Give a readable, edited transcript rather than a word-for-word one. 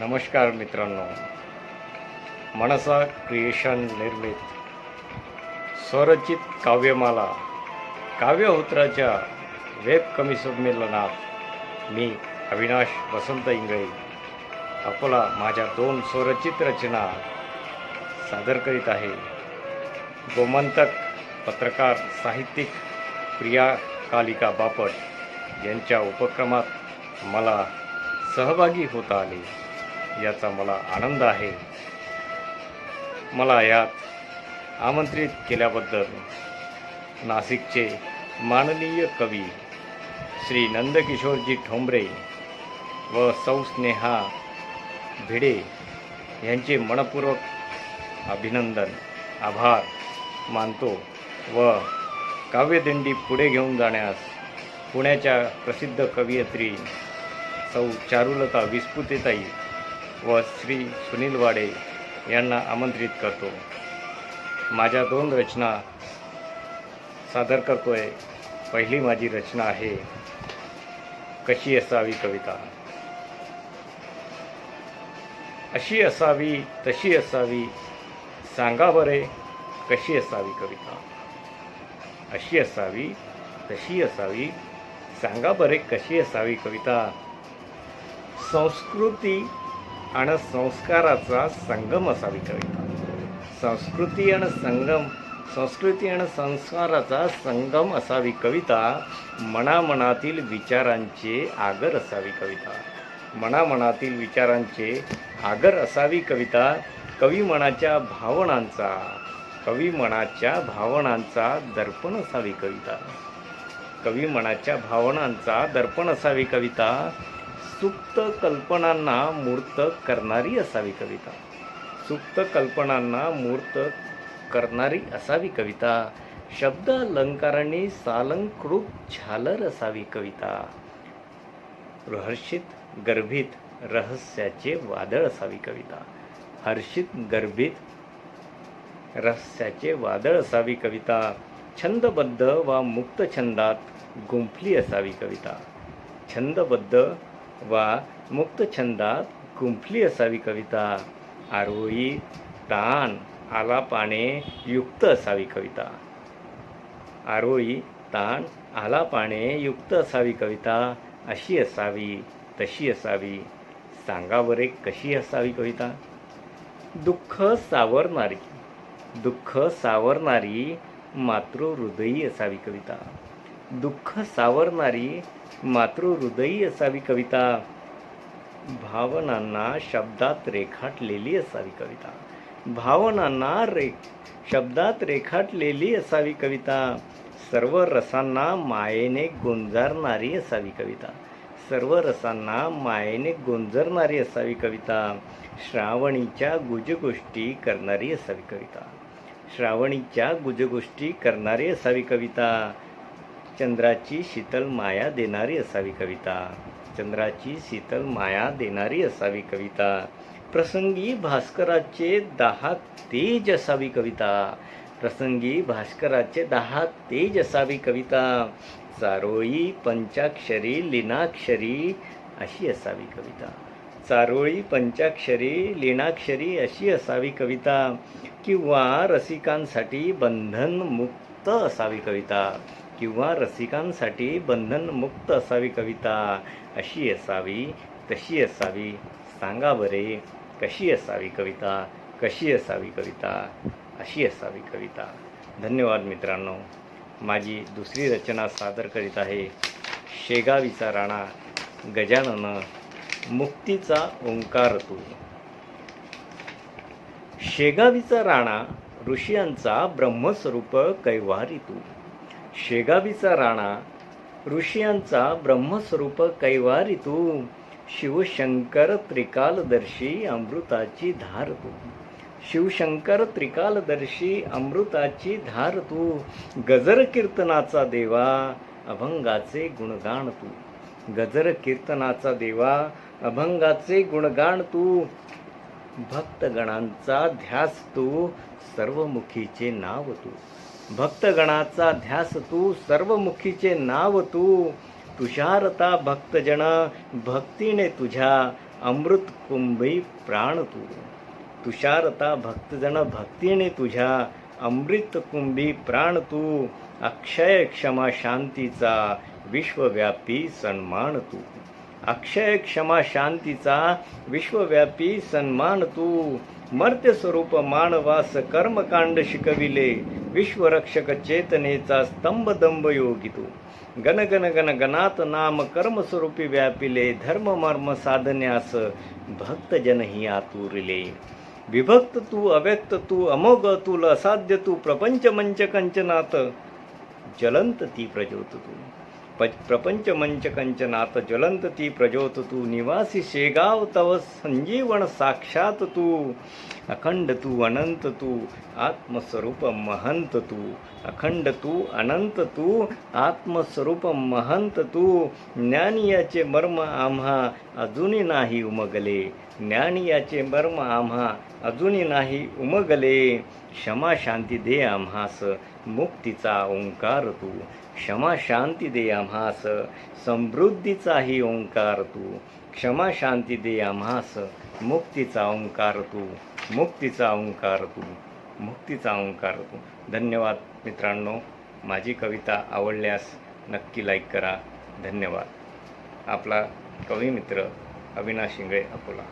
नमस्कार मित्रांनो, मनसा क्रिएशन निर्मित स्वरचित काव्यमाला काव्यहोत्राच्या वेब कमी संमेलनात मी अविनाश वसंत इंगळे आपला माझ्या 2 स्वरचित रचना सादर करीत आहे. गोमंतक पत्रकार साहित्यिक प्रिया कालिका बापट यांच्या उपक्रमात मला सहभागी होता आले याचा मला आनंद आहे. मला यात आमंत्रित केल्याबद्दल नाशिकचे माननीय कवी श्री नंदकिशोरजी ठोंबरे व सौ स्नेहा भिडे यांचे मनपूर्वक अभिनंदन आभार मानतो व काव्यदिंडी पुढे घेऊन जाण्यास पुण्याच्या प्रसिद्ध कवयित्री सौ चारुलता विस्पुतेताई व श्री सुनील वाडे यांना आमंत्रित करतो. माझ्या 2 रचना सादर करतोय. पहिली माझी रचना आहे कशी असावी कविता. अशी असावी तशी असावी सांगा बरे कशी असावी कविता. अशी असावी तशी असावी सांगा बरे कशी असावी कविता. संस्कृती आणि संस्काराचा संगम असावी कविता. संस्कृती आणि संस्काराचा संगम असावी कविता. मनामनातील विचारांचे आगर असावी कविता. मनामनातील विचारांचे आगर असावी कविता. कविमनाच्या भावनांचा दर्पण असावी कविता. कविमनाच्या भावनांचा दर्पण असावी कविता. सुप्त कल्पनांना मूर्त करणारी असावी कविता. सुप्त कल्पनांना मूर्त करणारी असावी कविता. शब्द अलंकारांनी सालंकृत झालर असावी कविता. हर्षित गर्भित रहस्याचे वादळ असावी कविता. हर्षित गर्भित रहस्याचे वादळ असावी कविता. छंदबद्ध वा मुक्त छंदात गुंफली असावी कविता. छंदबद्ध वा मुक्त छंदात गुंफली असावी कविता. आरोही तान आलापाने युक्त असावी कविता. आरोही तान आलापाने युक्त असावी कविता. अशी असावी तशी असावी सांगा बरे कशी असावी कविता. दुःख सावरणारी मातृहृदयी असावी कविता. दुःख सावरणारी मातृहृदयी असावी कविता. भावनांना शब्दात रेखाटलेली असावी कविता. शब्दात रेखाटलेली असावी कविता. सर्व रसांना मायेने गुंजारणारी असावी कविता. सर्व रसांना मायेने गुंजारणारी असावी कविता. श्रावणीच्या गुजगोष्टी करणारी असावी कविता. श्रावणीच्या गुजगोष्टी करणारी असावी कविता. चंद्राची शीतल माया देणारी असावी कविता. चंद्राची शीतल माया देणारी असावी कविता. प्रसंगी भास्कराचे 10 तेज असावी कविता. प्रसंगी भास्कराचे 10 तेज असावी कविता. चारोळी पंचाक्षरी लीनाक्षरी अशी असावी कविता. चारोळी पंचाक्षरी लीनाक्षरी अशी असावी कविता. किंवा रसिकांसाठी बंधनमुक्त असावी कविता. किंवा रसिकांसाठी बंधनमुक्त असावी कविता. अशी असावी तशी असावी सांगा बरे कशी असावी कविता. कशी असावी कविता. अशी असावी कविता. धन्यवाद मित्रांनो. माझी दुसरी रचना सादर करीत आहे शेगावीचा राणा गजानन मुक्तीचा ओंकार तू. शेगावीचा राणा ऋषियांचा ब्रह्मस्वरूप कैवारी तू. शेगावीचा राणा ऋषियांचा ब्रह्मस्वरूप कैवारी तू. शिवशंकर त्रिकालदर्शी अमृताची धार तू. शिवशंकर त्रिकालदर्शी अमृताची धार तू. गजर कीर्तनाचा देवा अभंगाचे गुणगान तू. गजर कीर्तनाचा देवा अभंगाचे गुणगान तू. भक्तगणांचा ध्यास तू सर्वमुखीचे नाव तू. भक्तगणाचा ध्यास तू सर्वमुखीचे नाव तू. तुषारता भक्तजन भक्तीने तुझ्या अमृत कुंभी प्राण तू. तुषारता भक्तजन भक्तीने तुझ्या, अमृत कुंभी प्राण तू. अक्षय क्षमा शांतीचा विश्वव्यापी सन्मान तू. अक्षय क्षमा शांतीचा विश्वव्यापी सन्मान तू. मर्त्य स्वरूप मानवास कर्मकांड शिकविले, विश्वरक्षक चेतनेचा स्तंभ दंभ योगी तू. गण गण गण गणात नाम कर्मस्वरूपी व्यापिले, धर्म मर्म साधन्यास भक्तजनही आतुरले. विभक्त तू अव्यक्त तू अमोघ तुल असाध्य तू, प्रपंच मंच कंचनात ज्वलंत ती प्रज्योत तू. प्रपंच मंच कंचनात ज्वलंत ती प्रज्योत तू. निवासी शेगाव तव संजीवन साक्षात तू. अखंड तू अनंत तू आत्मस्वरूप महंत तू. अखंड तू अनंत तू आत्मस्वरूप महंत तू. ज्ञानी याचे मर्म आम्हा अजूनही नाही उमगले. ज्ञानी याचे मर्म आम्हा अजूनही नाही उमगले. क्षमा शांती दे आम्हास मुक्तीचा ओंकार तू. क्षमा शांती दे आम्हास समृद्धीचाही ओंकार तू. क्षमा शांती दे आम्हास मुक्तीचा ओंकार तू. मुक्तीचा ओंकार तू. मुक्तीचा ओंकार तू. धन्यवाद मित्रांनो. माझी कविता आवडल्यास नक्की लाईक करा. धन्यवाद. आपला कवी मित्र अविनाश शिंगळे, अकोला.